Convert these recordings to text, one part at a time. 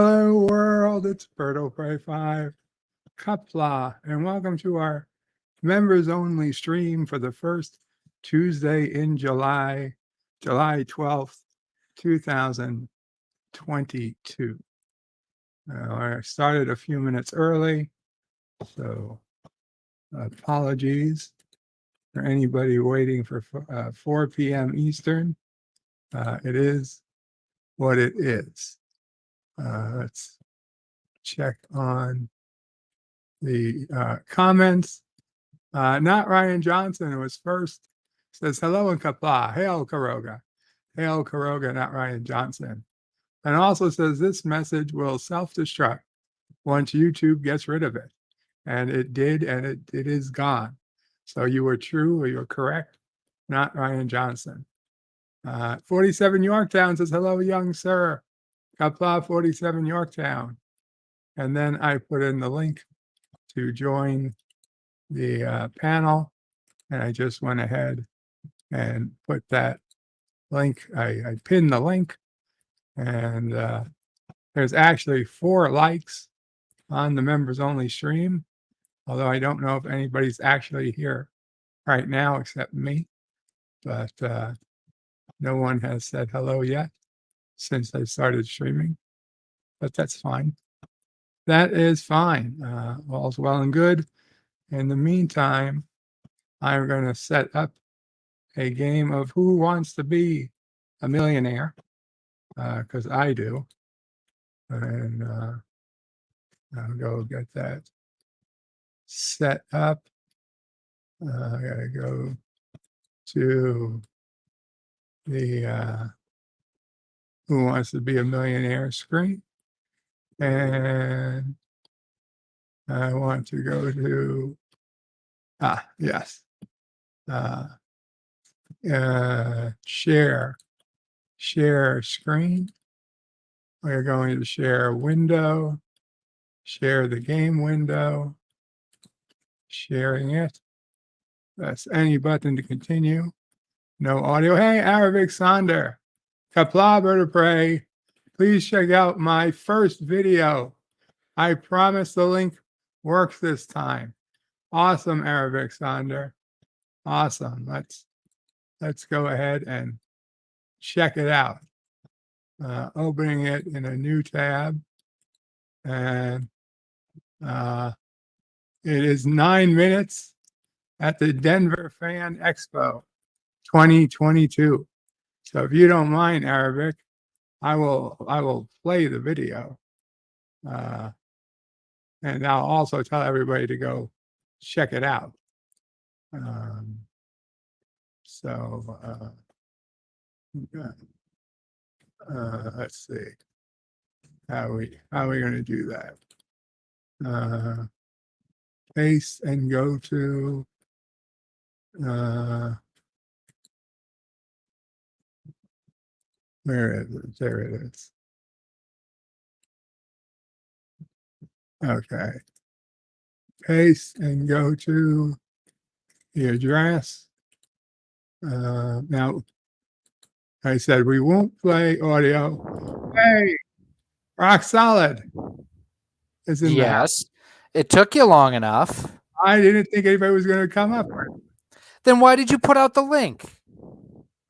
Hello world, it's Berto Pray 5, Kapla, and welcome to our members only stream for the first Tuesday in July, July 12th, 2022. I started a few minutes early, so apologies for anybody waiting for 4 p.m. Eastern. It is what it is. Let's check on the comments. Not Ryan Johnson was first. Says hello in Kapla. Hail Karoga. Hail Karoga, not Ryan Johnson. And also says this message will self-destruct once YouTube gets rid of it. And it did, and it is gone. So you were true or you're correct, not Ryan Johnson. 47 Yorktown says hello, young sir. Kapla 47 Yorktown. And then I put in the link to join the panel, and I just went ahead and put that link. I pinned the link, and there's actually 4 likes on the members only stream, although I don't know if anybody's actually here right now except me, but no one has said hello yet since I started streaming, but that's fine. That is fine. All's well and good. In the meantime, I'm going to set up a game of Who Wants to Be a Millionaire, because I do. And I'll go get that set up. I got to go to the Who Wants to Be a Millionaire screen. And I want to go to, yes, share screen. We're going to share window, share the game window, sharing it. Press any button to continue. No audio. Hey, Arabic Sonder, Kapla Berta Pray. Please check out my first video. I promise the link works this time. Awesome, Arabic Sonder. Awesome. Let's go ahead and check it out. Opening it in a new tab, and it is 9 minutes at the Denver Fan Expo 2022. So if you don't mind Arabic, I will play the video, and I'll also tell everybody to go check it out. Let's see how we going to do that. Paste and go to where is it? There it is. Okay. Paste and go to the address. Now, I said we won't play audio. Hey, Rock Solid is in the house. Yes, it took you long enough. I didn't think anybody was going to come up with it. Then why did you put out the link?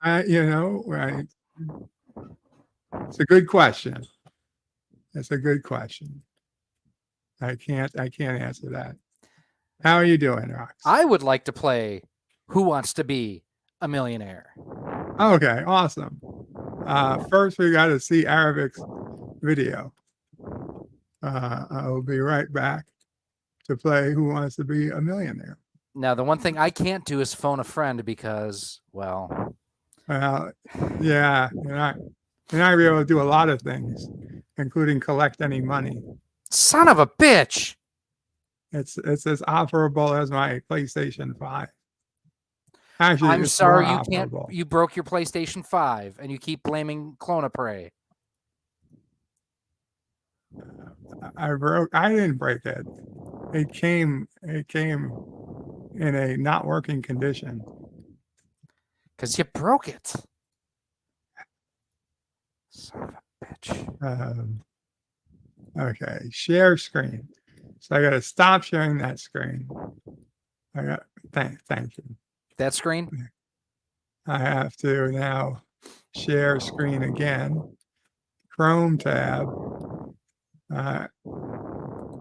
Right. It's a good question. It's a good question. I can't answer that. How are you doing, Rox? I would like to play Who Wants to Be a Millionaire. Okay, awesome. First, we got to see Arabic's video. I'll be right back to play Who Wants to Be a Millionaire. Now, the one thing I can't do is phone a friend because, well... yeah, you're not going to be able to do a lot of things, including collect any money. Son of a bitch! It's as operable as my PlayStation 5. Actually, I'm sorry you can't. You broke your PlayStation 5, and you keep blaming Clonapray. I didn't break it. It came in a not working condition. Because you broke it. Son of a bitch. Okay, share screen. So I got to stop sharing that screen. I got thank you. That screen? I have to now share screen again. Chrome tab.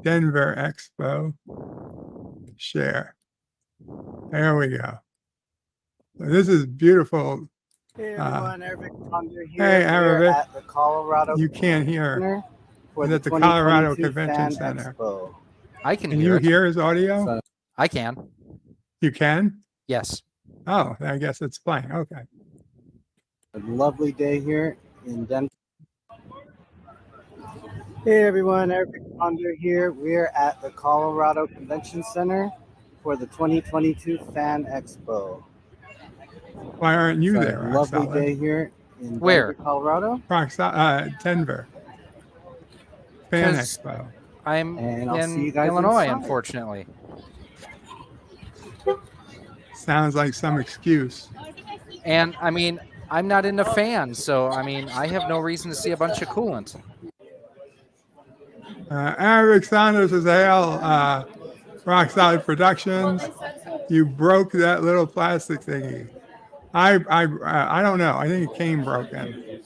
Denver Expo. Share. There we go. So this is beautiful. Hey everyone, Eric Ponder here. Hey, We're Aravic. at the Colorado You can't hear. Center for He's the at the Colorado 2022 Convention Fan Center. Expo. I can Can hear you it. hear his audio? So, I can. You can? Yes. Oh, I guess it's playing. Okay. a lovely day here in Denver. Hey everyone, Eric Ponder here. We're at the Colorado Convention Center for the 2022 Fan Expo. Why aren't you So, there? a lovely Roxana? day here in Where? Denver, Colorado. Denver. Fan 'Cause Expo. I'm And I'll see in you guys Illinois, inside. unfortunately. Sounds like some excuse. And I mean, I'm not into fans, so I mean, I have no reason to see a bunch of coolant. Eric Saunders is hail. Rock Solid Productions. You broke that little plastic thingy. I don't know. I think it came broken.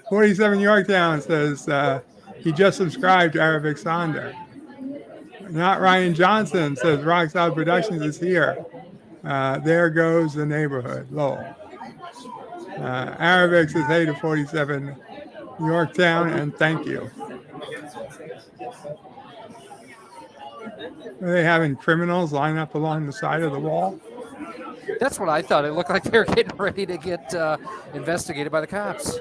47 Yorktown says he just subscribed to Aravic Sonder. Not Ryan Johnson says Rock Solid Productions is here. There goes the neighborhood. Lowell. Aravic says hey to 47 Yorktown and thank you. Are they having criminals line up along the side of the wall? That's what I thought. It looked like they were getting ready to get investigated by the cops.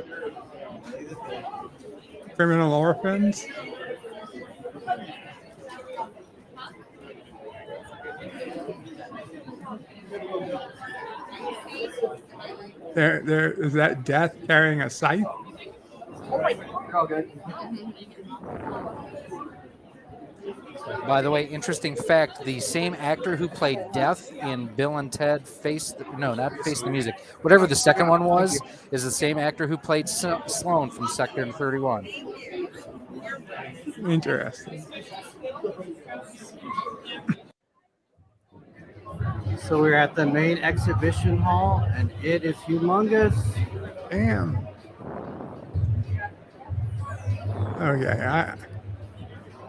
Criminal orphans? There is that Death carrying a scythe? By the way, interesting fact, the same actor who played Death in Bill and Ted not Face the Music, whatever the second one was, is the same actor who played Sloan from Sector 31. Interesting. So we're at the main exhibition hall, and it is humongous. Damn. Okay, I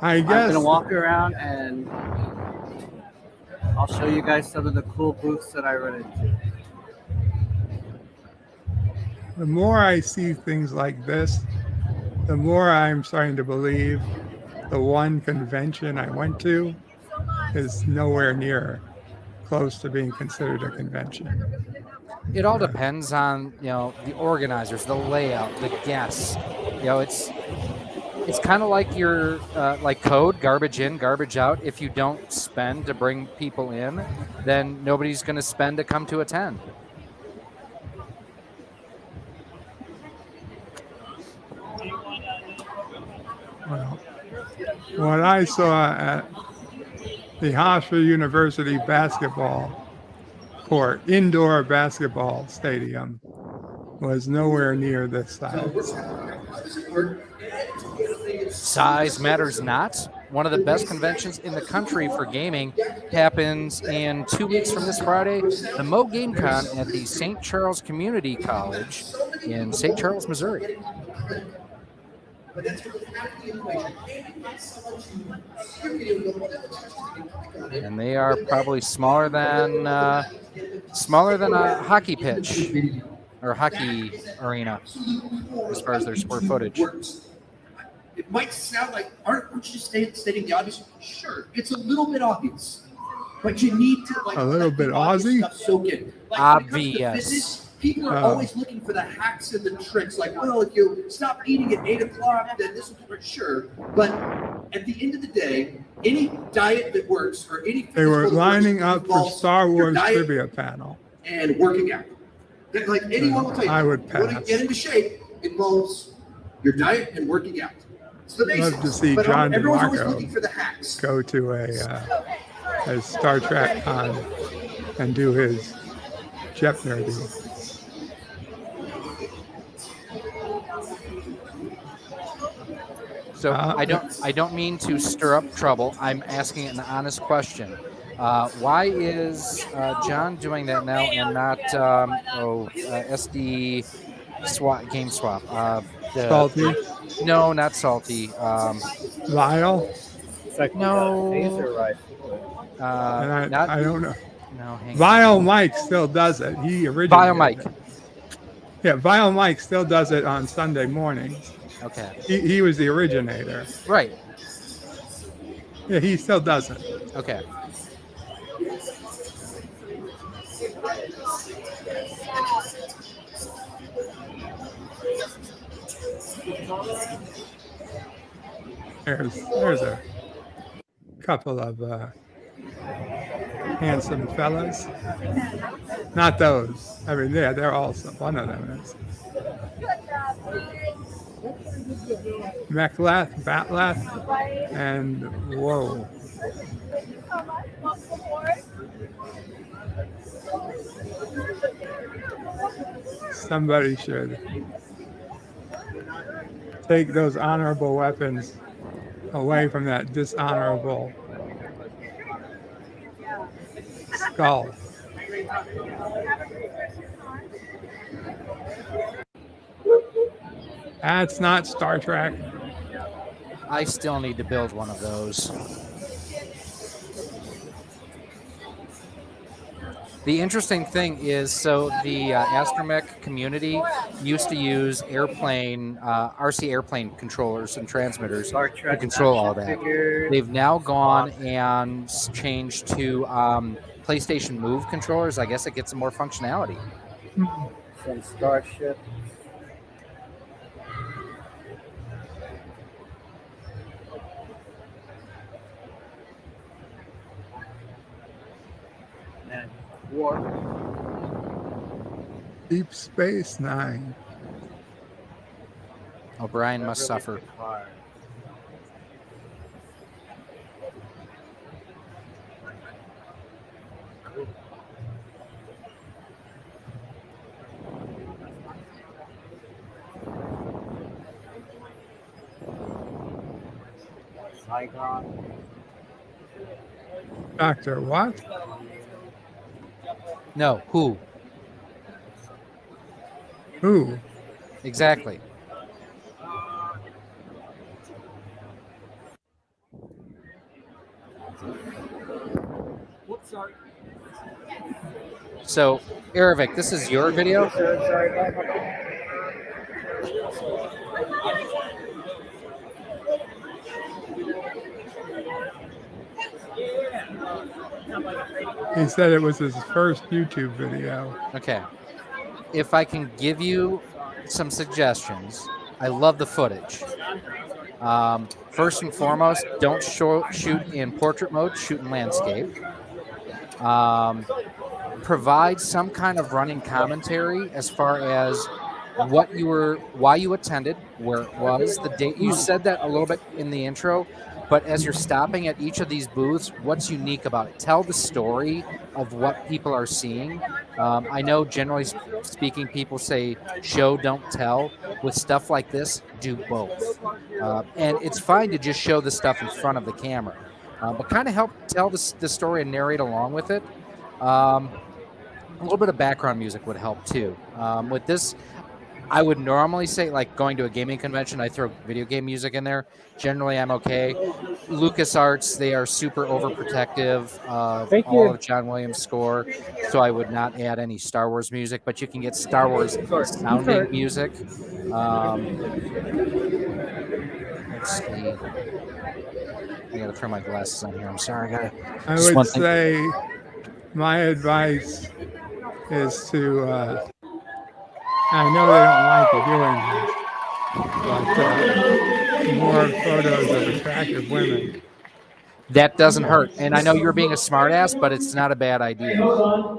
I'm guess gonna walk around and I'll show you guys some of the cool booths that I run into. the more I see things like this, the more I'm starting to believe the one convention I went to is nowhere near close to being considered a convention. It all depends on, the organizers, the layout, the guests. It's kind of like your like code, garbage in, garbage out. If you don't spend to bring people in, then nobody's going to spend to come to attend. Well, what I saw at the Hofstra University basketball court, indoor basketball stadium, was nowhere near this size. Size matters not. One of the best conventions in the country for gaming happens in 2 weeks from this Friday, the Mo Game Con at the St. Charles Community College in St. Charles, Missouri. And they are probably smaller than a hockey pitch or hockey arena as far as their square footage. It might sound like, aren't you just stating the obvious? Sure, it's a little bit obvious, but you need to A little bit Aussie? stuff soak in. Like, when it comes to fitness, people are always looking for the hacks and the tricks. Like, well, if you stop eating at 8 o'clock, then this will work. Sure, but at the end of the day, any diet that works or any They were physical lining works up for involves Star your Wars diet trivia panel. and working out. Like anyone will tell you, I would you want pass. to get into shape involves your diet and working out. It's the basics. Love to see But John everyone's always DeMarco looking for the hacks. go to a Star Trek con and do his Jep nerdy. So I don't mean to stir up trouble. I'm asking an honest question. Why is John doing that now and not SD swap game swap? Salty. No, not salty. Lyle. It's like No. the phaser rifle. And Not I don't know. no. Hang on. Vile Mike still does it. He originated Bio Mike. it. Yeah, Vile Mike still does it on Sunday mornings. Okay. He was the originator. Right. Yeah, he still does it. Okay. There's a couple of handsome fellas. Not those. I mean, yeah, they're awesome. One of them is. Mechleth, Batleth, and whoa. Somebody should take those honorable weapons away from that dishonorable skull. That's not Star Trek. I still need to build one of those. The interesting thing is, so the astromech community used to use airplane, RC airplane controllers and transmitters Star to Trek control all action that. figures. They've now gone and changed to PlayStation Move controllers. I guess it gets some more functionality. Some Starship. And Quark. Deep Space Nine. O'Brien must suffer. Picard. Saigon. Doctor what? No, who? Who? Exactly. So, Erevic, this is your video? He said it was his first YouTube video. Okay. If I can give you some suggestions, I love the footage. First and foremost, don't shoot in portrait mode, shoot in landscape. Provide some kind of running commentary as far as what you were, why you attended, where it was, the date. You said that a little bit in the intro, but as you're stopping at each of these booths, what's unique about it? Tell the story of what people are seeing. I know generally speaking, people say show, don't tell. With stuff like this, do both. And it's fine to just show the stuff in front of the camera, but kind of help tell the story and narrate along with it. A little bit of background music would help too. With this, I would normally say, like going to a gaming convention, I throw video game music in there. Generally, I'm okay. LucasArts, they are super overprotective of all of John Williams' score, so I would not add any Star Wars music, but you can get Star Wars sounding music. Let's see. I gotta throw my glasses on here. I'm sorry, I Just would one thing. say my advice is to, I know they don't like you doing this, but more photos of attractive women That doesn't hurt. And I know you're being a smartass, but it's not a bad idea.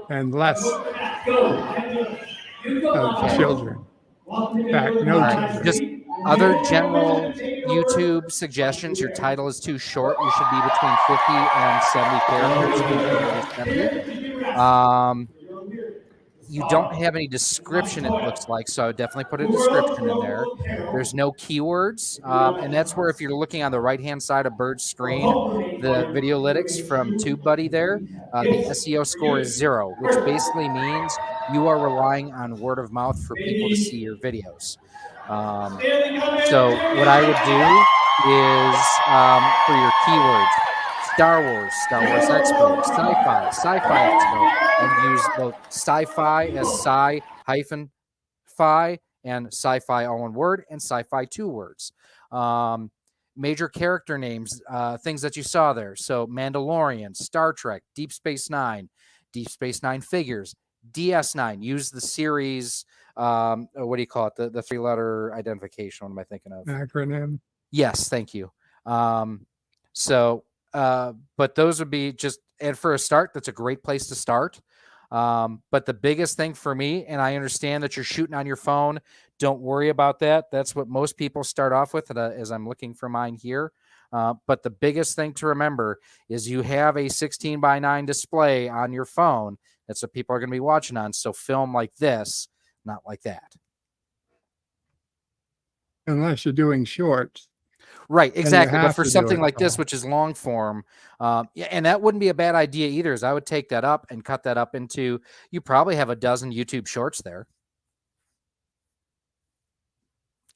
and less of children. In fact, no All right. children. Just other general YouTube suggestions. Your title is too short. You should be between 50 and 70 characters. you don't have any description, it looks like, so I would definitely put a description in there. There's no keywords, and that's where if you're looking on the right-hand side of Bird's screen, the Videolytics from TubeBuddy there, the SEO score is 0, which basically means you are relying on word of mouth for people to see your videos. So what I would do is for your keywords, Star Wars Expo, Sci-Fi Expo, and use both sci-fi as sci-fi and sci-fi all one word and sci-fi 2 words. Major character names, things that you saw there. So Mandalorian, Star Trek, Deep Space Nine figures, DS9. Use the series. What do you call it? The 3-letter identification. What am I thinking of? Acronym. Yes, thank you. But those would be just, and for a start, that's a great place to start. But the biggest thing for me, and I understand that you're shooting on your phone, don't worry about that. That's what most people start off with as I'm looking for mine here. But the biggest thing to remember is you have a 16:9 display on your phone. That's what people are going to be watching on. So film like this, not like that. Unless you're doing shorts. Right, exactly. But have for to do something it like this, all. which is long form, yeah, and that wouldn't be a bad idea either. Is I would take that up and cut that up into, you probably have a dozen YouTube shorts there.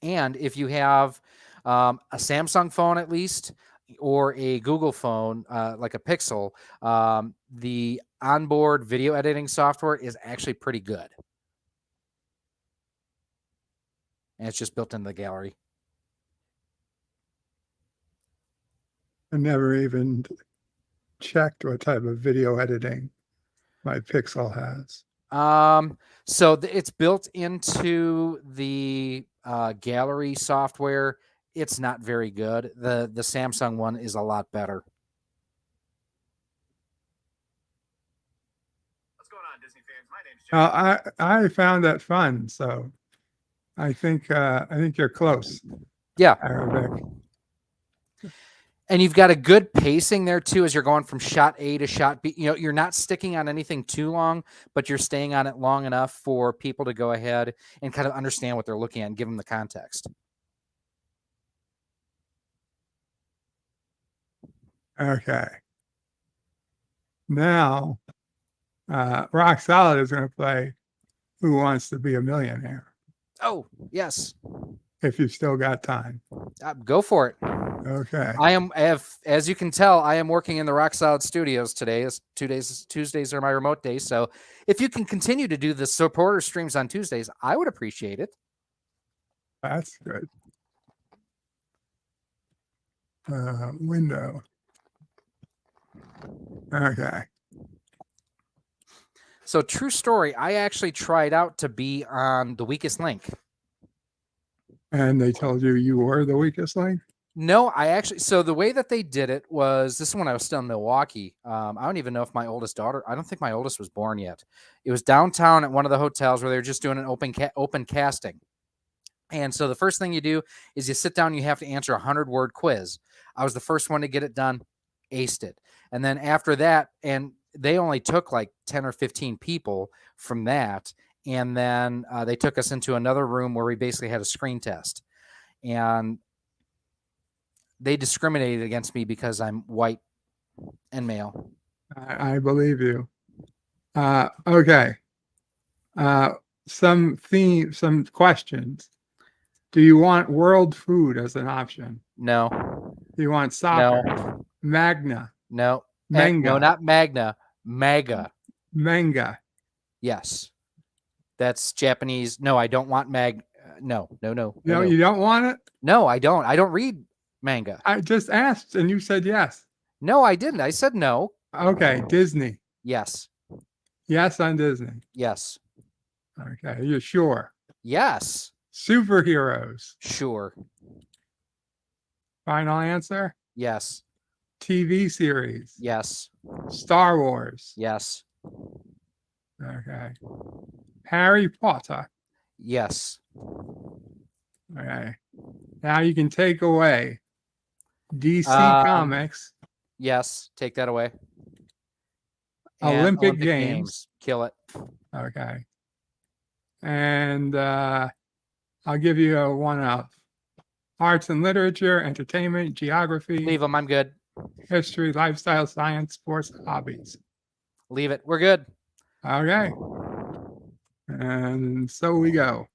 And if you have a Samsung phone at least, or a Google phone, like a Pixel, the onboard video editing software is actually pretty good. And it's just built into the gallery. I never even checked what type of video editing my Pixel has. So it's built into the gallery software. It's not very good. The Samsung one is a lot better. What's going on, Disney fans? My name's Jeff. I found that fun, so I think you're close, Yeah. Arabic. And you've got a good pacing there too, as you're going from shot A to shot B. You know, you're not sticking on anything too long, but you're staying on it long enough for people to go ahead and kind of understand what they're looking at and give them the context. Okay. Now, Rock Solid is going to play Who Wants to Be a Millionaire, Oh, yes. if you've still got time. Go for it. Okay. As you can tell, I am working in the Rock Solid Studios today. It's Tuesdays are my remote days. So if you can continue to do the supporter streams on Tuesdays, I would appreciate it. That's good. Window. Okay. So true story, I actually tried out to be on The Weakest Link. And they told you were the weakest link? No, so the way that they did it was, this is when I was still in Milwaukee. I don't even know if my oldest daughter, I don't think my oldest was born yet. It was downtown at one of the hotels where they were just doing an open casting. And so the first thing you do is you sit down, you have to answer a 100-word quiz. I was the first one to get it done, aced it. And then after that, and they only took like 10 or 15 people from that. And then they took us into another room where we basically had a screen test. And they discriminated against me because I'm white and male. I believe you. Okay. Some questions. Do you want world food as an option? No, Do you want soccer? no, Magna? no. Manga? No, not Magna. Maga. Manga? Yes. That's Japanese. No, I don't want No. No, you don't want it? No, I don't. I don't read manga. I just asked and you said yes. No, I didn't. I said no. Okay. Disney. Yes. Yes on Disney. Yes. Okay. You're sure? Yes. Superheroes. Sure. Final answer? Yes. TV series. Yes. Star Wars. Yes. Okay. Harry Potter. Yes. Okay. Now you can take away DC Comics, Yes. Take that away. And Olympic Games. Kill it. Okay. And I'll give you a one up. Arts and literature, entertainment, geography, Leave them. I'm good. history, lifestyle, science, sports, hobbies. Leave it. We're good. Okay. And so we go.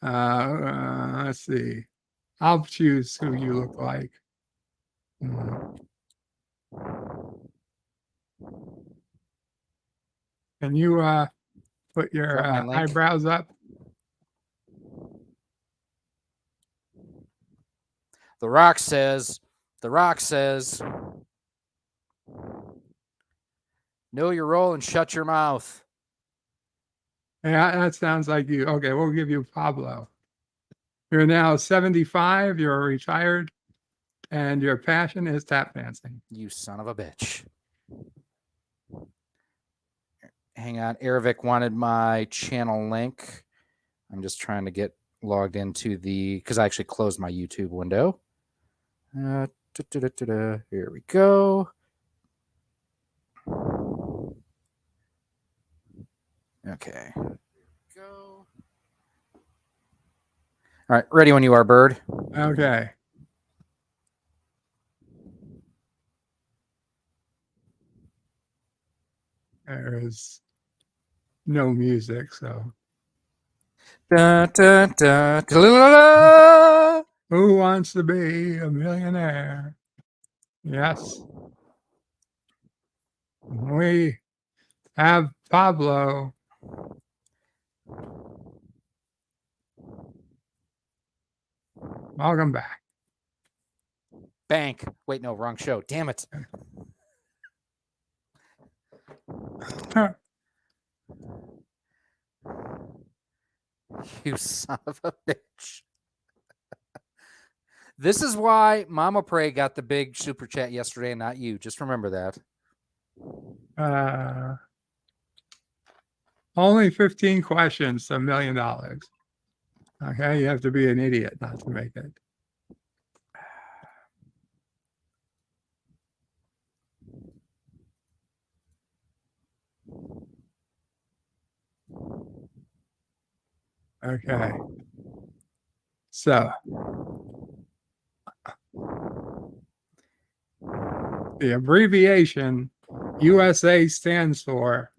Let's see. I'll choose who you look like. Can you put your Drop my link. eyebrows up? The Rock says, know your role and shut your mouth. Yeah, that sounds like you. Okay, we'll give you Pablo. You're now 75, you're retired, and your passion is tap dancing. You son of a bitch. Hang on. Aravic wanted my channel link. I'm just trying to get logged into because I actually closed my YouTube window. Here we go. Okay. Go. All right. Ready when you are, Bird. Okay. There is no music, so. Da, da, da, da. Who wants to be a millionaire? Yes. We have Pablo. Welcome back. Bank. Wait, no, wrong show. Damn it. You son of a bitch. This is why Mama Prey got the big super chat yesterday and not you. Just remember that. Only 15 questions, $1 million. Okay, you have to be an idiot not to make it. Okay. So the abbreviation USA stands for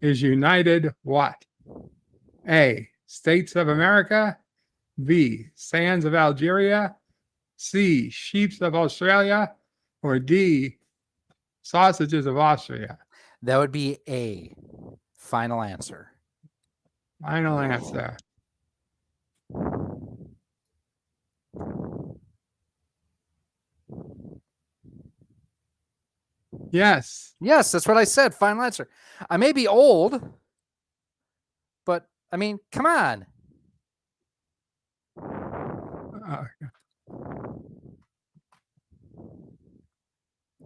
is United what? A, States of America, B, Sands of Algeria, C, Sheeps of Australia, or D, Sausages of Austria? That would be A. Final answer. Final answer. Yes. Yes, that's what I said. Final answer. I may be old, but I mean, come on.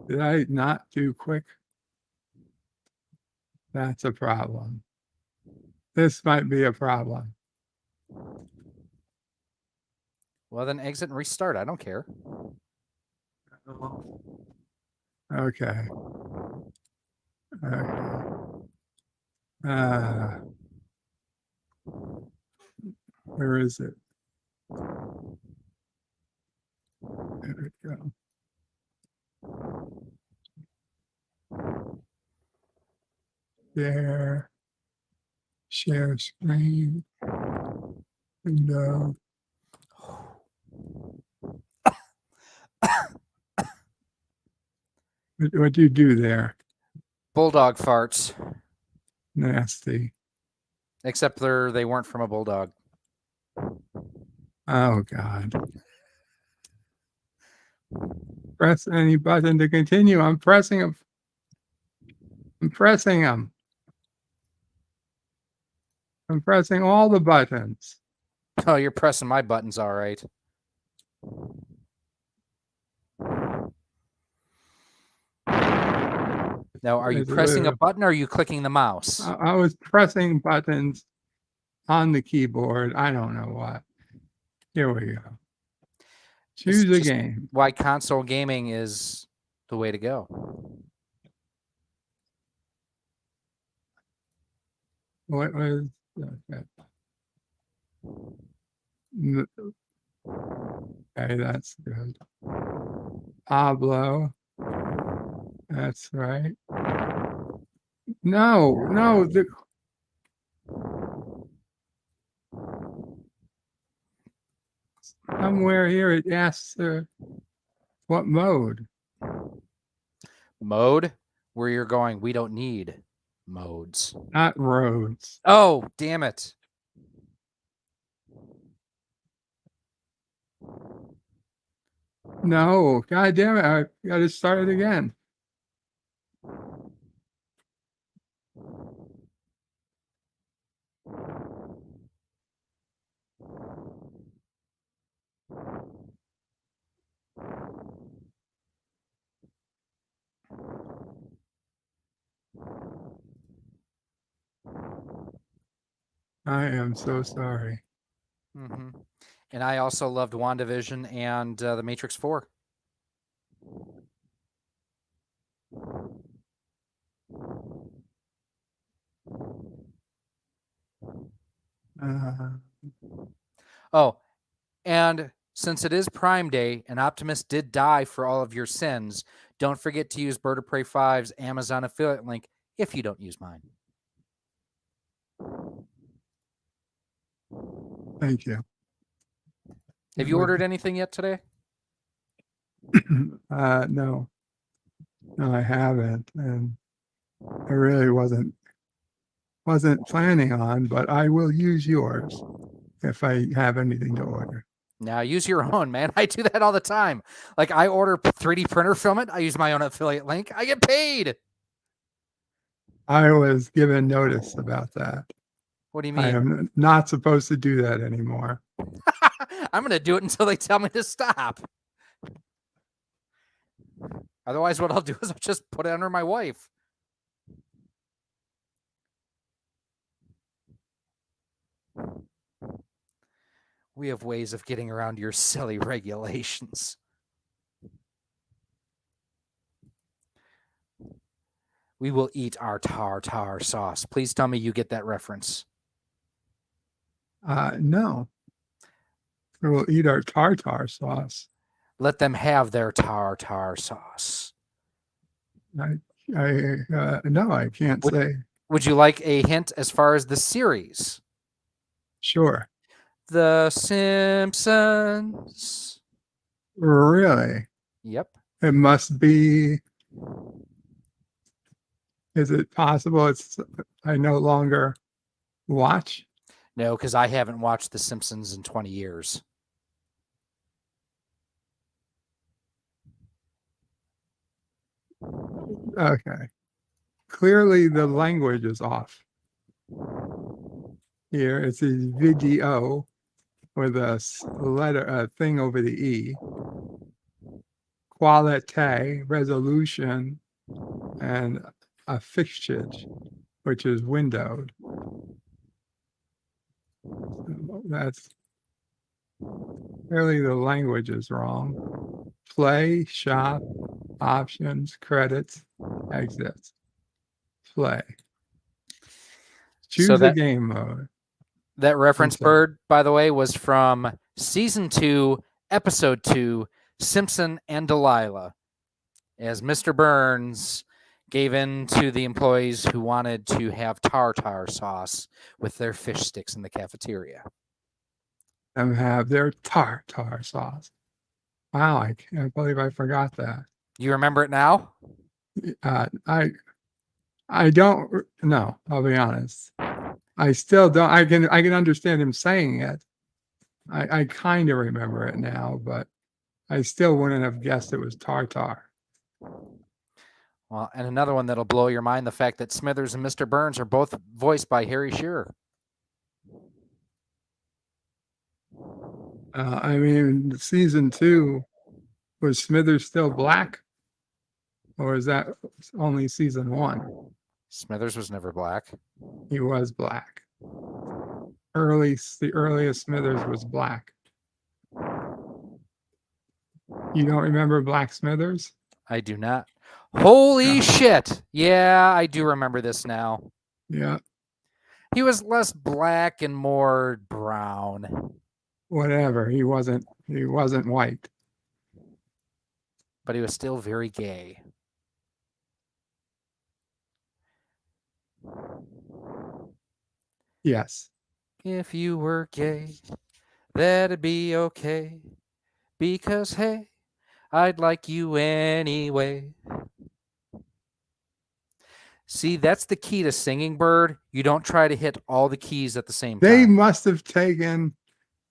Did I not do quick? That's a problem. This might be a problem. Well, then exit and restart. I don't care. Okay. Where is it? There we go. There. Share screen. Window. What do you do there? Bulldog farts. Nasty. Except they weren't from a bulldog. Oh, God. Press any button to continue. I'm pressing them. I'm pressing them. I'm pressing all the buttons. Oh, you're pressing my buttons, all right. Now, are you pressing a button or are you clicking the mouse? I was pressing buttons on the keyboard. I don't know what. Here we go. Choose a game. Why console gaming is the way to go. What was okay. N- Okay, that's good. Pablo. That's right. No, no, somewhere here it asks what mode. Mode, where you're going, we don't need modes. Not roads. Oh, damn it. No, god damn it, I gotta start it again. I am so sorry. hmm And I also loved WandaVision and The Matrix 4. Uh, Oh, and since it is Prime Day and Optimus did die for all of your sins, don't forget to use Bird of Prey 5's Amazon affiliate link if you don't use mine. thank you. Have you ordered anything yet today? No, I haven't, and I really wasn't planning on, but I will use yours if I have anything to order. Now use your own, man. I do that all the time. Like I order 3D printer filament. I use my own affiliate link. I get paid. I was given notice about that. What do you I mean? am not supposed to do that anymore. I'm going to do it until they tell me to stop. Otherwise, what I'll do is I'll just put it under my wife. We have ways of getting around your silly regulations. We will eat our tartar sauce. Please tell me you get that reference. No. We'll eat our tartar sauce. Let them have their tartar sauce. No, I can't say. Would you like a hint as far as the series? Sure. The Simpsons. Really? Yep. It must be. Is it possible I no longer watch? No, because I haven't watched The Simpsons in 20 years. Okay. Clearly the language is off. Here it says video with a thing over the E. Quality, resolution, and a fixage, which is windowed. That's clearly the language is wrong. Play, shop, options, credits, exits. Play. Choose So the that- game mode. That reference, sorry. Bird, by the way, was from season 2, episode 2, Simpson and Delilah, as Mr. Burns gave in to the employees who wanted to have tartar sauce with their fish sticks in the cafeteria. And have their tartar sauce. Wow, I can't believe I forgot that. You remember it now? I don't know, I'll be honest. I still don't. I can understand him saying it. I kind of remember it now, but I still wouldn't have guessed it was tartar. Well, and another one that'll blow your mind, the fact that Smithers and Mr. Burns are both voiced by Harry Shearer. I mean, season 2, was Smithers still black? Or is that only season 1? Smithers was never black. He was black. The earliest Smithers was black. You don't remember Black Smithers? I do not. Holy Yeah. shit. Yeah, I do remember this now. Yeah. He was less black and more brown, Whatever. He wasn't white. but he was still very gay. Yes. If you were gay, that'd be okay. Because, hey, I'd like you anyway. See, that's the key to singing, Bird. You don't try to hit all the keys at the same They time. must have taken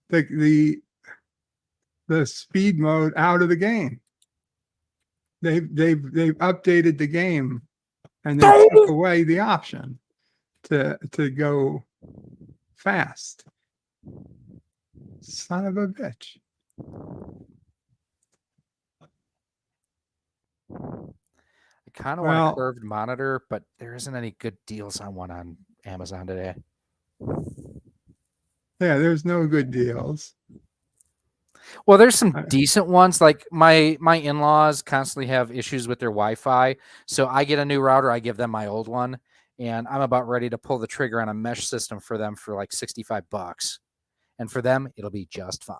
the speed mode out of the game. They've updated the game and they took away the option to go fast. Son of a bitch. I kind of want Well- a curved monitor, but there isn't any good deals on one on Amazon today. Yeah, there's no good deals. Well, there's some I- decent ones. Like my in-laws constantly have issues with their Wi-Fi, so I get a new router. I give them my old one, and I'm about ready to pull the trigger on a mesh system for them for like $65, and for them it'll be just fine.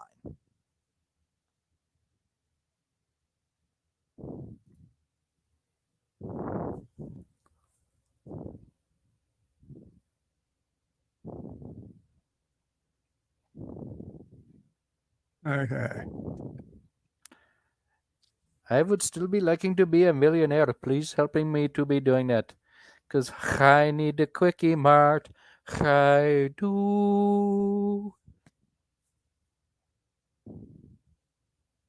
Okay. I would still be liking to be a millionaire. Please helping me to be doing that. Because I need a quickie mart. I do.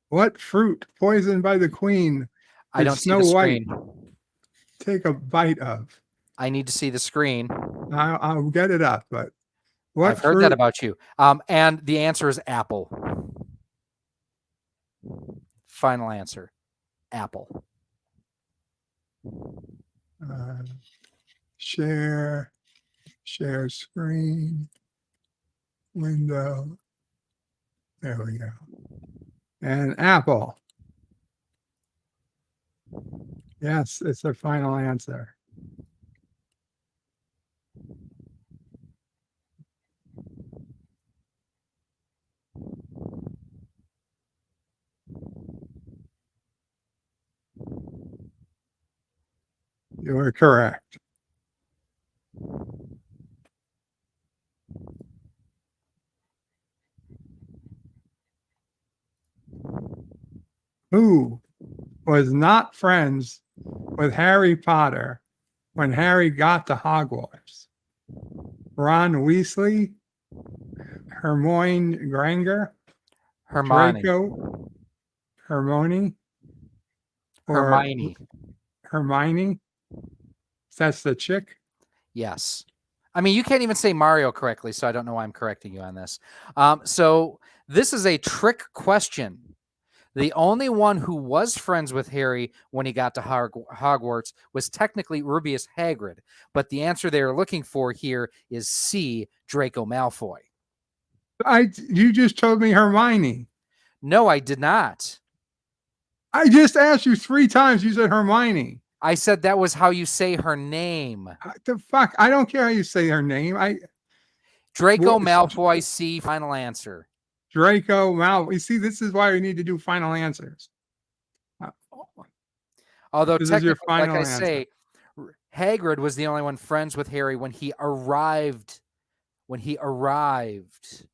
What fruit poisoned by the queen I did don't see Snow the White screen. take a bite of? I need to see the screen. I'll get it up, but what I've heard fruit? that about you. And the answer is apple. Final answer. Apple. Share screen, window. There we go. And apple. Yes, it's the final answer. You are correct. Who was not friends with Harry Potter when Harry got to Hogwarts? Ron Weasley, Hermione Granger, Hermione. Draco, Hermione, or Hermione. Hermione. That's the chick. Yes. I mean, you can't even say Mario correctly, so I don't know why I'm correcting you on this. So this is a trick question. The only one who was friends with Harry when he got to Hogwarts was technically Rubeus Hagrid, but the answer they are looking for here is C, Draco Malfoy. You just told me Hermione. No, I did not. I just asked you 3 times. You said Hermione. I said that was how you say her name. The fuck? I don't care how you say her name. Draco Well, Malfoy, C, final answer. Draco Malfoy. You see, this is why we need to do final answers. Although This is your technically, like final I answer. say, Hagrid was the only one friends with Harry when he arrived. When he arrived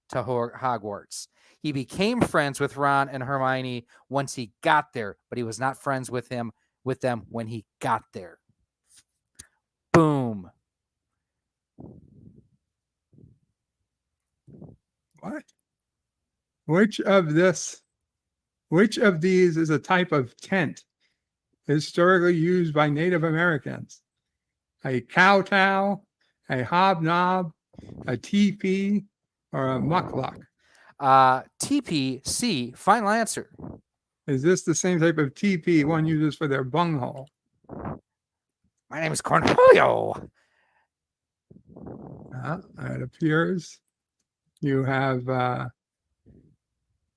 to Hogwarts, he became friends with Ron and Hermione once he got there, but he was not friends with them when he got there. Boom. What? Which of these is a type of tent historically used by Native Americans? A kowtow, a hobnob, a teepee, or a mukluk? TPC, final answer. Is this the same type of teepee one uses for their bunghole? My name is Cornholio. It appears you have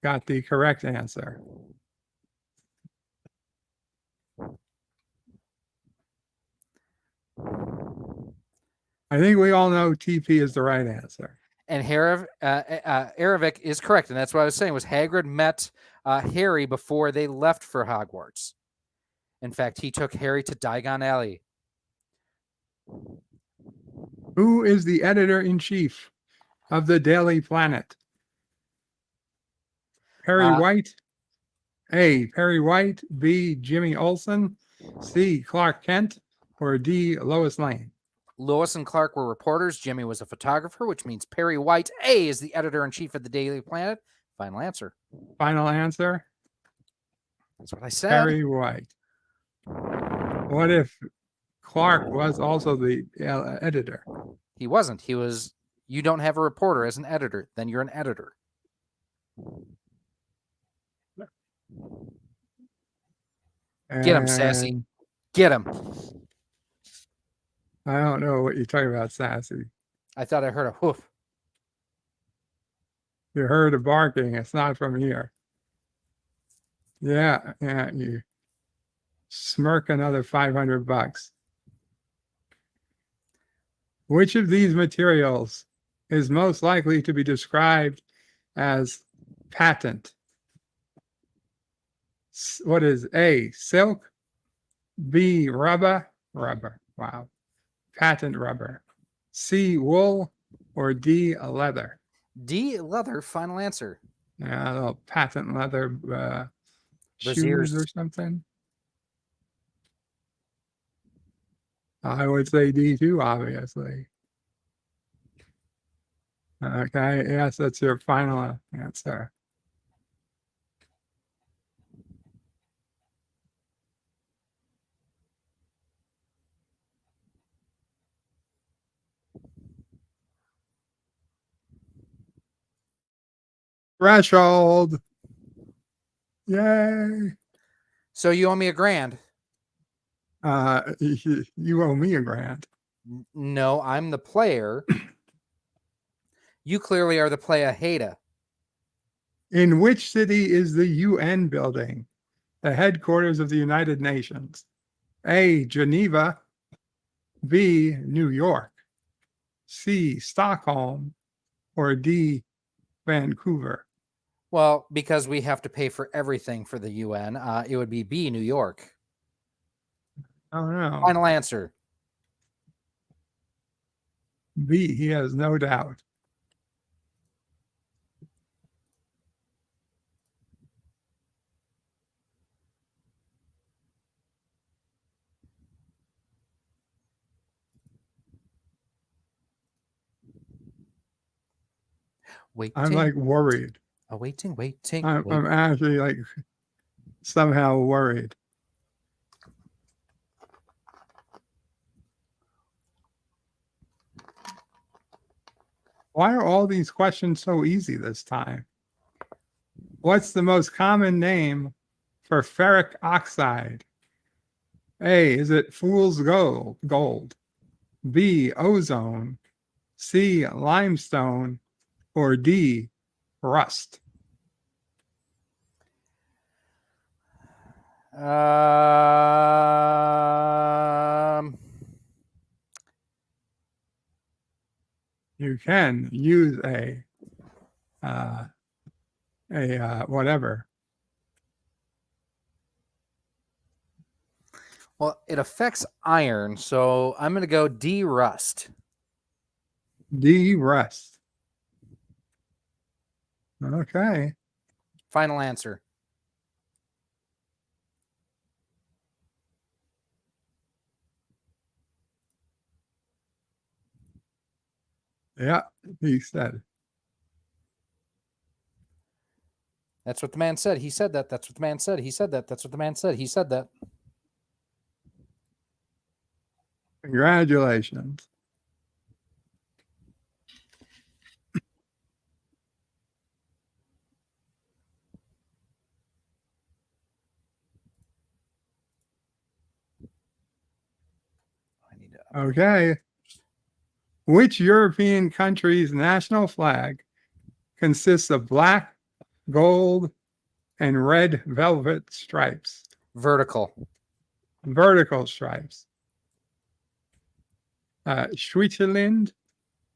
got the correct answer. I think we all know TP is the right answer. And Erevick is correct, and that's what I was saying. Was Hagrid met Harry before they left for Hogwarts? In fact, he took Harry to Diagon Alley. Who is the editor-in-chief of the Daily Planet? Perry White. A. Perry White. B. Jimmy Olsen. C. Clark Kent. Or D. Lois Lane. Lois and Clark were reporters. Jimmy was a photographer, which means Perry White, A, is the editor-in-chief of the Daily Planet. Final answer. Final answer. That's what I said. Perry White. What if Clark was also the editor? He wasn't. He was. You don't have a reporter as an editor. Then you're an editor. Get him, Sassy. And Get him. I don't know what you're talking about, Sassy. I thought I heard a hoof. You heard a barking. It's not from here. Yeah, you smirk another $500. Which of these materials is most likely to be described as patent? What is A, silk? B, rubber? Rubber. Wow. Patent rubber. C, wool? Or D, leather? D, leather. Final answer. Yeah, a little patent leather shoes Brassieres. or something. I would say D too, obviously. Okay, yes, that's your final answer. Threshold. Yay. So you owe me $1,000. You owe me $1,000. No, I'm the player. You clearly are the player hater. In which city is the UN building, the headquarters of the United Nations? A, Geneva. B, New York. C, Stockholm. Or D, Vancouver. Well, because we have to pay for everything for the UN, it would be B, New York. Oh no. Final answer. B, he has no doubt. Waiting. I'm like worried. Waiting. I'm actually like somehow worried. Why are all these questions so easy this time? What's the most common name for ferric oxide? A, is it fool's gold? B, ozone? C, limestone? Or D, rust? You can use a whatever. Well, it affects iron, so I'm going to go D, rust. D, rust. Okay. Final answer. Yeah, he said. That's what the man said. He said that. That's what the man said. He said that. That's what the man said. He said that. Congratulations. Okay. Which European country's national flag consists of black, gold, and red velvet stripes? Vertical. Vertical stripes. Switzerland,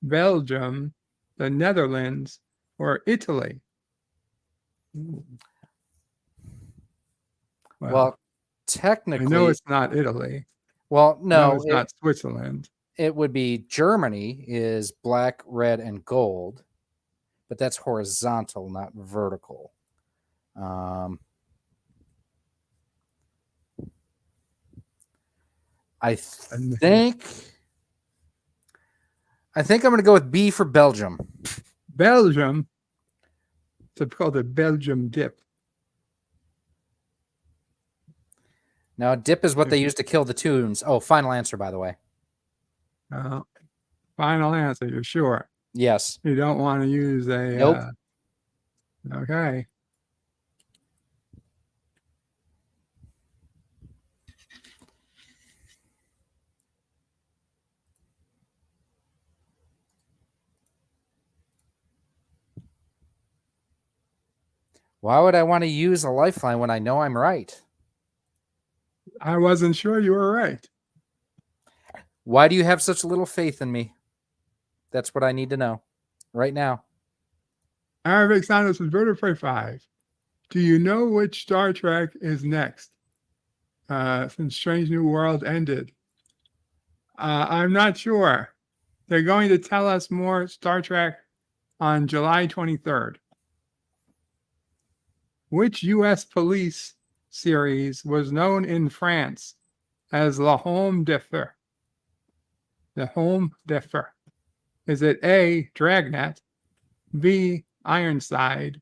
Belgium, the Netherlands, or Italy? Well, I technically, know it's not Italy. well, No, no, it's not Switzerland. it would be Germany is black, red, and gold, but that's horizontal, not vertical. I think I'm going to go with B for Belgium. Belgium. It's called the Belgium dip. Now, dip is what they use to kill the tunes. Oh, final answer, by the way. Final answer. You're sure? Yes. You don't want to use a. Nope. Okay. Why would I want to use a lifeline when I know I'm right? I wasn't sure you were right. Why do you have such little faith in me? That's what I need to know right now. Arabic Sounders with Vertebrae 5. Do you know which Star Trek is next? Since Strange New World ended. I'm not sure. They're going to tell us more Star Trek on July 23rd. Which U.S. police series was known in France as La Homme de Fer? The Homme de Fer. Is it A, Dragnet, B, Ironside,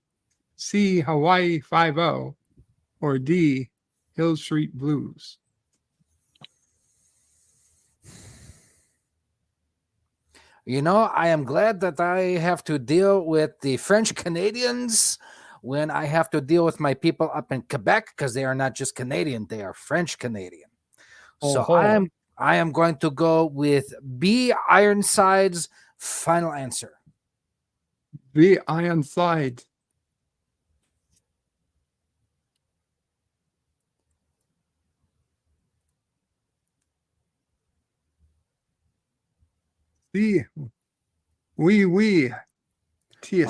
C, Hawaii 5-0, or D, Hill Street Blues? You know, I am glad that I have to deal with the French Canadians when I have to deal with my people up in Quebec, because they are not just Canadian, they are French Canadian. So I am going to go with B, Ironside's final answer. B, Ironside. C, oui. T,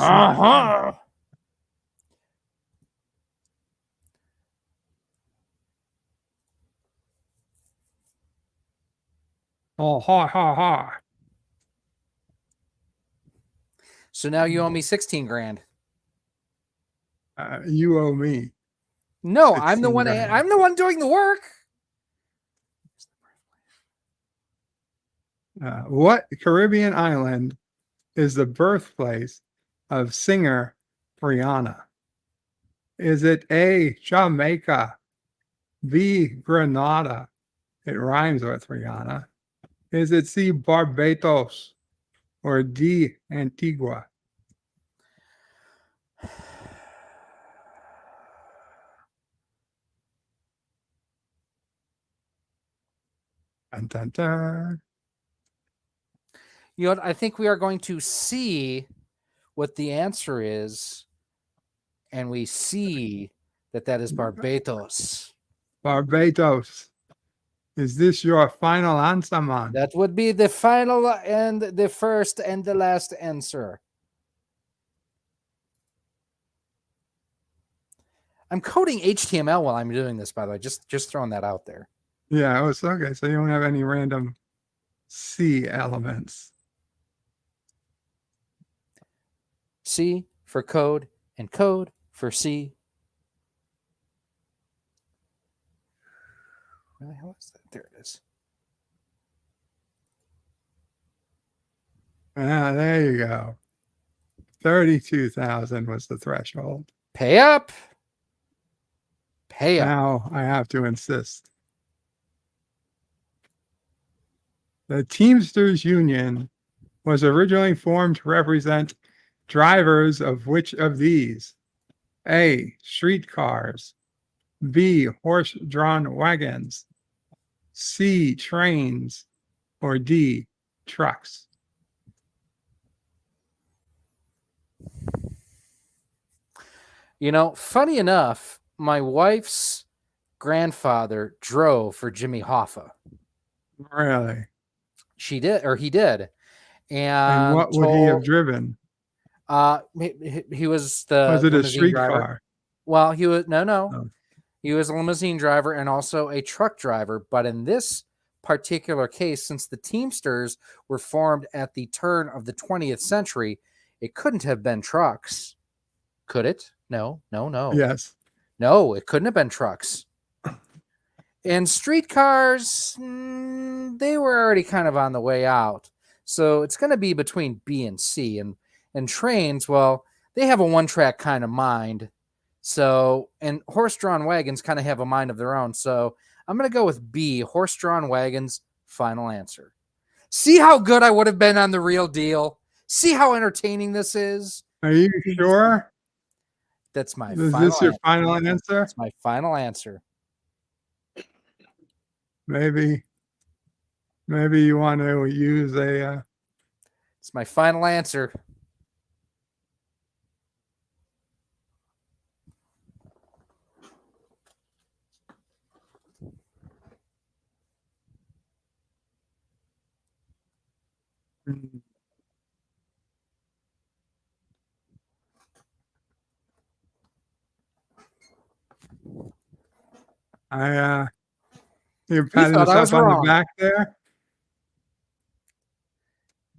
Oh, ha. So now you owe me 16 grand. You owe me. No, I'm the 16 one. grand. I'm the one doing the work. What Caribbean island is the birthplace of singer Rihanna? Is it A, Jamaica, B, Grenada? It rhymes with Rihanna. Is it C, Barbados, or D, Antigua? Dun, dun, dun. You know what? I think we are going to see what the answer is, and we see that is Barbados. Barbados. Is this your final answer, man? That would be the final and the first and the last answer. I'm coding HTML while I'm doing this, by the way. Just throwing that out there. Yeah, it's okay. So you don't have any random C elements. C for code and code for C. Where the hell is that? There it is. There you go. 32,000 was the threshold. Pay up. Pay up. Now I have to insist. The Teamsters Union was originally formed to represent drivers of which of these? A, streetcars, B, horse-drawn wagons, C, trains, or D, trucks? You know, funny enough, my wife's grandfather drove for Jimmy Hoffa. Really? She did, or he did, And and what would he have told driven? he was the Was it a limousine driver. streetcar? Well, he was no. Oh. He was a limousine driver and also a truck driver. But in this particular case, since the Teamsters were formed at the turn of the 20th century, it couldn't have been trucks. Could it? No. Yes. No, it couldn't have been trucks. And streetcars, they were already kind of on the way out. So it's going to be between B and C. And trains, well, they have a one-track kind of mind. So, and horse-drawn wagons kind of have a mind of their own. So I'm going to go with B, horse-drawn wagons, final answer. See how good I would have been on The Real Deal? See how entertaining this is? Are you sure? That's my Is final this your answer. final answer? That's my final answer. Maybe you want to use a. It's my final answer. You're patting thought I yourself was on wrong. the back there.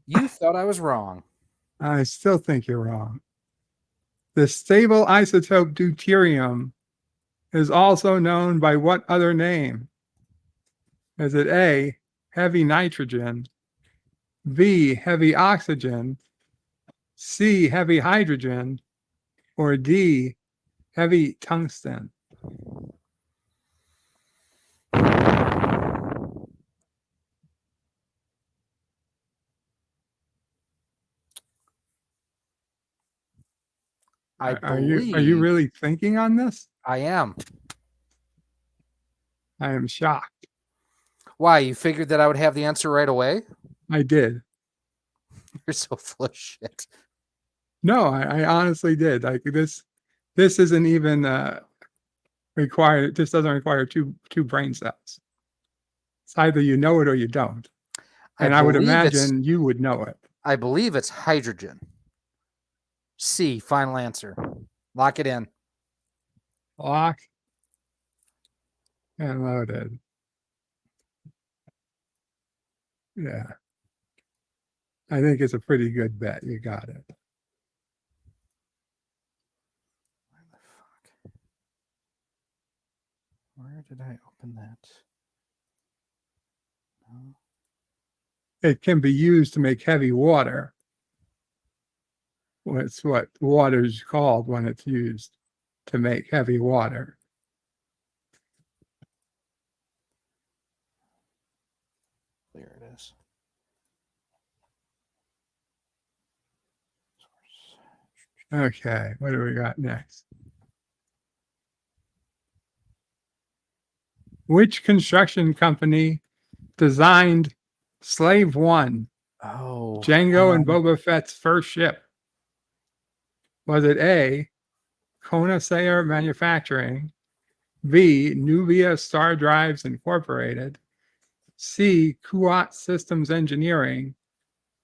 You thought I was wrong. I still think you're wrong. The stable isotope deuterium is also known by what other name? Is it A, heavy nitrogen, B, heavy oxygen, C, heavy hydrogen, or D, heavy tungsten? Are you really thinking on this? I am. I am shocked. Why? You figured that I would have the answer right away? I did. You're so full of shit. No, I honestly did. Like this isn't even required. This doesn't require two brain cells. It's either you know it or you don't. And I would believe imagine you would know it. I believe it's hydrogen. C, final answer. Lock it in. Lock and loaded. Yeah. I think it's a pretty good bet. You got it. Where did I open that? No. It can be used to make heavy water. It's what water is called when it's used to make heavy water. There it is. Okay, what do we got next? Which construction company designed Slave One, Oh, Django and Boba Fett's first ship? Was it A, Kona Sayer Manufacturing, B, Nubia Star Drives Incorporated, C, Kuat Systems Engineering,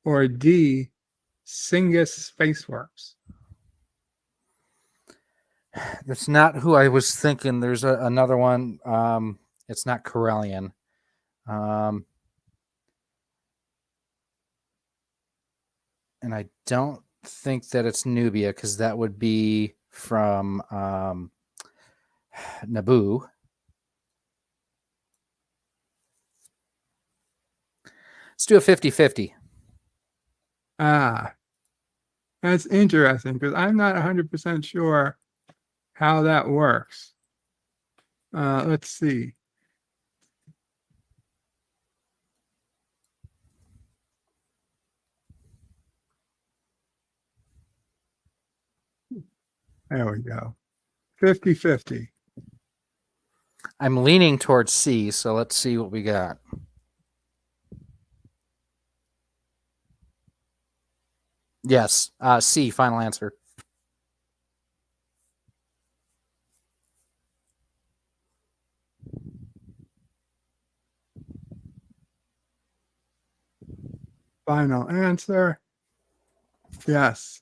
or D, Singus Spaceworks? That's not who I was thinking. There's another one. It's not Corellian. And I don't think that it's Nubia because that would be from Naboo. Let's do a 50-50. Ah, that's interesting because I'm not 100% sure how that works. Let's see. There we go. 50-50. I'm leaning towards C, so let's see what we got. Yes, C, final answer. final answer. Yes.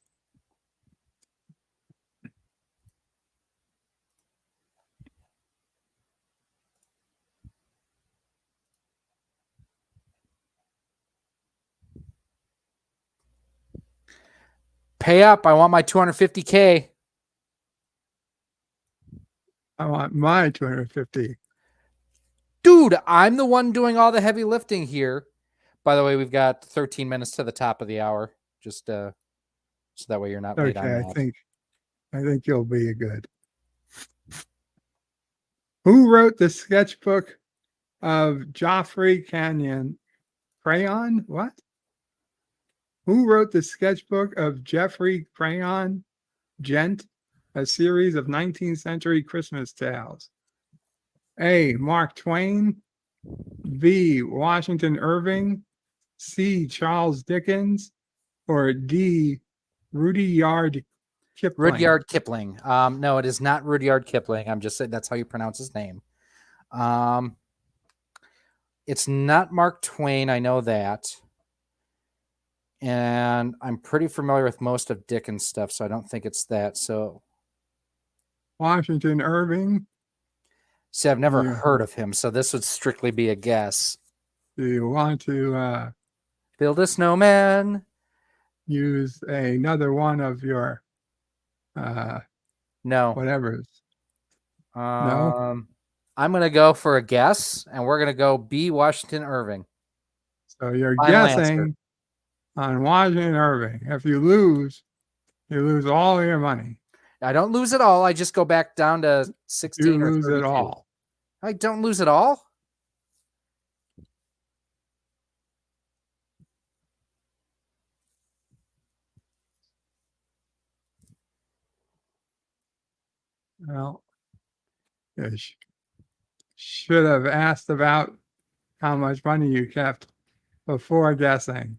Pay up. I want my 250K. I want my 250. Dude, I'm the one doing all the heavy lifting here. By the way, we've got 13 minutes to the top of the hour. Just so that way you're not late on Okay, that. I think you'll be good. Who wrote the sketchbook of Joffrey Canyon? Crayon? What? Who wrote the sketchbook of Geoffrey Crayon Gent, a series of 19th century Christmas tales? A. Mark Twain. B. Washington Irving. C. Charles Dickens. Or D. Rudyard Kipling. Rudyard Kipling. No, it is not Rudyard Kipling. I'm just saying that's how you pronounce his name. It's not Mark Twain. I know that. And I'm pretty familiar with most of Dickens stuff, so I don't think it's that. So, Washington Irving. see, I've never Yeah. heard of him, so this would strictly be a guess. Do you want to Build a snowman. use another one of your No. whatever's? I'm going to go for a guess, and we're going to go B. Washington Irving. So you're Final guessing answer. on Washington Irving. If you lose all your money. I don't lose it all. I just go back down to 16 You or lose 32. it all. I don't lose it all? Well, you should have asked about how much money you kept before guessing.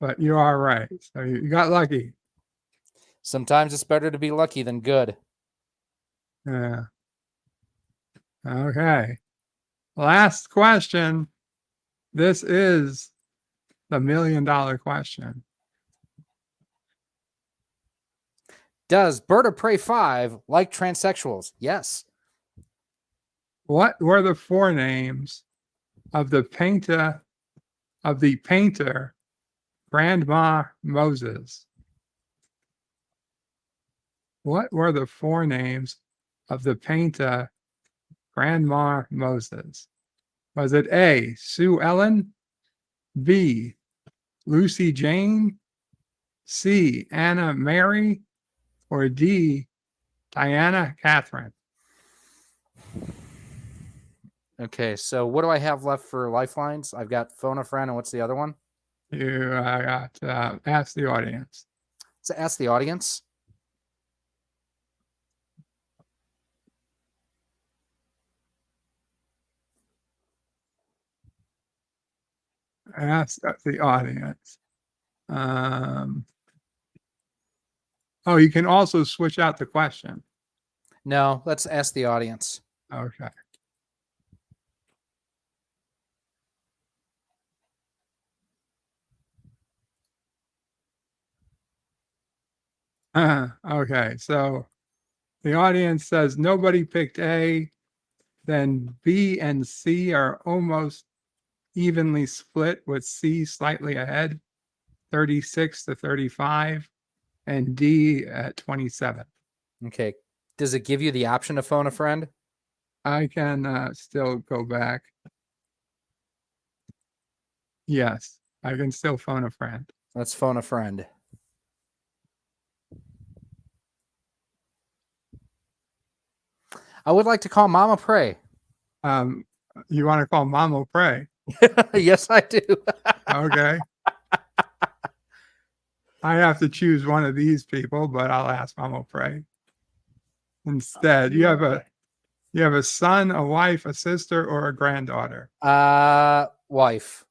But you are right. So you got lucky. Sometimes it's better to be lucky than good. Yeah. Okay. Last question. This is the $1 million question. Does Bird of Prey 5 like transsexuals? Yes. What were the forenames of the painter Grandma Moses? What were the forenames of the painter Grandma Moses? Was it A, Sue Ellen, B, Lucy Jane, C, Anna Mary, or D, Diana Catherine? Okay, so what do I have left for lifelines? I've got phone a friend, and what's the other one? You got ask the audience. So ask the audience. Ask the audience. Oh, you can also switch out the question. No, let's ask the audience. Okay. Okay, so the audience says nobody picked A, then B and C are almost evenly split, with C slightly ahead, 36 to 35, and D at 27. Okay. Does it give you the option to phone a friend? I can still go back. Yes, I can still phone a friend. Let's phone a friend. I would like to call Mama Prey. You want to call Mama Pray? Yes, I do. Okay. I have to choose one of these people, but I'll ask Mama Pray instead. You have a son, a wife, a sister, or a granddaughter? Wife.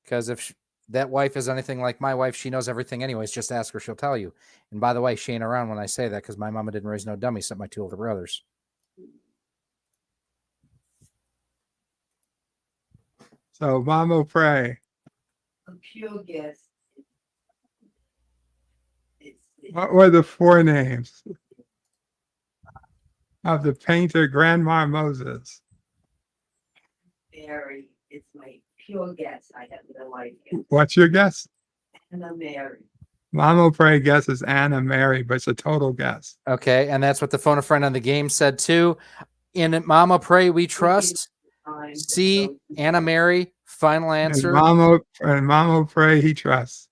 Because if that wife is anything like my wife, she knows everything anyways. Just ask her, she'll tell you. And by the way, she ain't around when I say that because my mama didn't raise no dummy, except my two older brothers. So Mama Pray, A pure guess. It's what were the 4 names of the painter Grandma Moses? Mary. It's my pure guess. I have no idea. What's your guess? Anna Mary. Mama Pray guesses Anna Mary, but it's a total guess. Okay, and that's what the phone a friend on the game said too. In Mama Pray We Trust. C, Anna Mary. Final answer. And Mama Pray he trusts.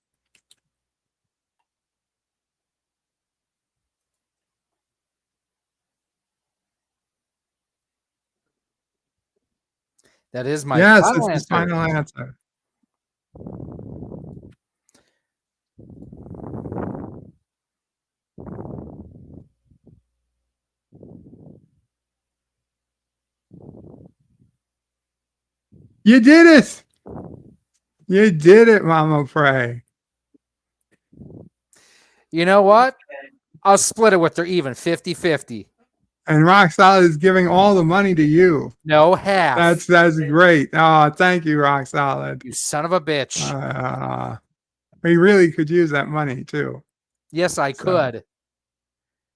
That is my Yes, final it's the answer. final answer. You did it. You did it, Mama Pray. You know what? I'll split it with her even 50-50. And Rock Solid is giving all the money to you. No half. That's great. Oh, thank you, Rock Solid. You son of a bitch. We really could use that money too. Yes, I So- could.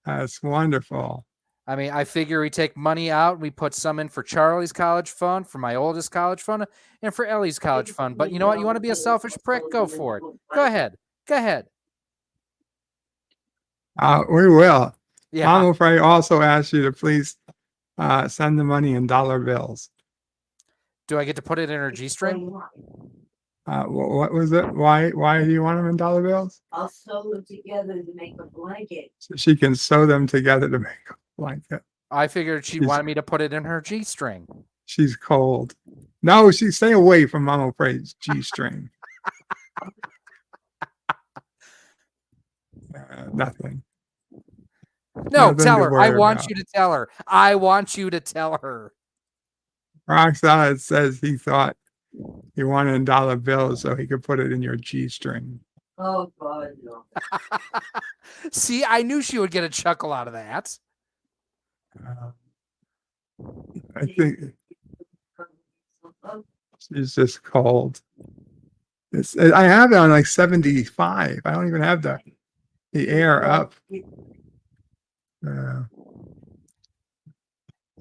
That's wonderful. I mean, I figure we take money out, we put some in for Charlie's college fund, for my oldest college fund, and for Ellie's college fund. But you know what? You want to be a selfish prick? Go for it. Go ahead. Go ahead. We will. Yeah. Mama Pray also asked you to please send the money in dollar bills. Do I get to put it in her G string? What was it? Why do you want them in dollar bills? I'll sew them together to make a blanket. So she can sew them together to make a blanket. I figured she She's- wanted me to put it in her G string. She's cold. No, stay away from Mama Pray's G string. Nothing. No, Nothing tell to her. I worry want about. you to tell her. I want you to tell her. Rock Solid says he thought you wanted in dollar bills so he could put it in your G string. Oh God, no. See, I knew she would get a chuckle out of that. I think she's just cold. I have it on like 75. I don't even have the air up. Oh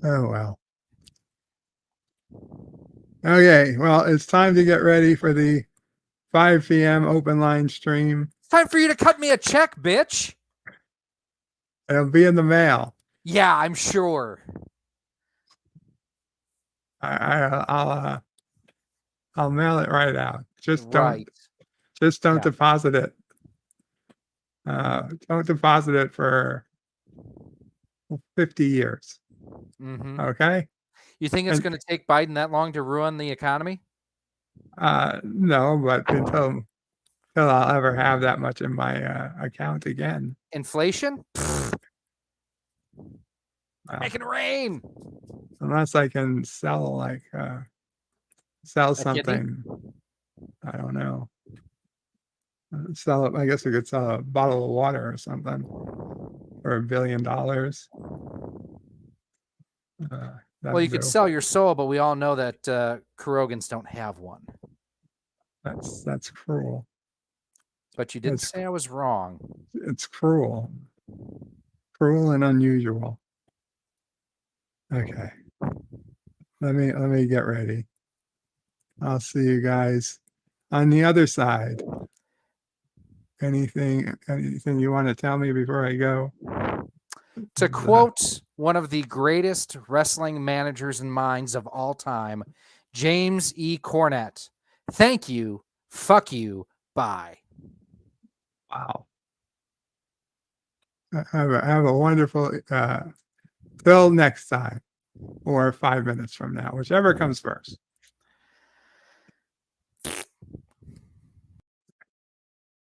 well. Okay, well, it's time to get ready for the 5 p.m. open line stream. It's time for you to cut me a check, bitch. It'll be in the mail. Yeah, I'm sure. I'll mail it right out. Just Right. don't Yeah. deposit it. Don't deposit it for 50 years. Hmm. Okay. You think it's And- going to take Biden that long to ruin the economy? No, but until I'll ever have that much in my account again. Inflation? Well, Make it rain. unless I can sell sell kidney? something. I don't know. Sell it. I guess we could sell a bottle of water or something for $1 billion. Well, you could sell your soul, but we all know that Kurogans don't have one. That's cruel. But you didn't That's- say I was wrong. It's cruel. Cruel and unusual. Okay. Let me get ready. I'll see you guys on the other side. Anything you want to tell me before I go? To quote one of the greatest wrestling managers and minds of all time, James E. Cornette, thank you, fuck you, bye. Wow. Have a wonderful till next time or 5 minutes from now, whichever comes first.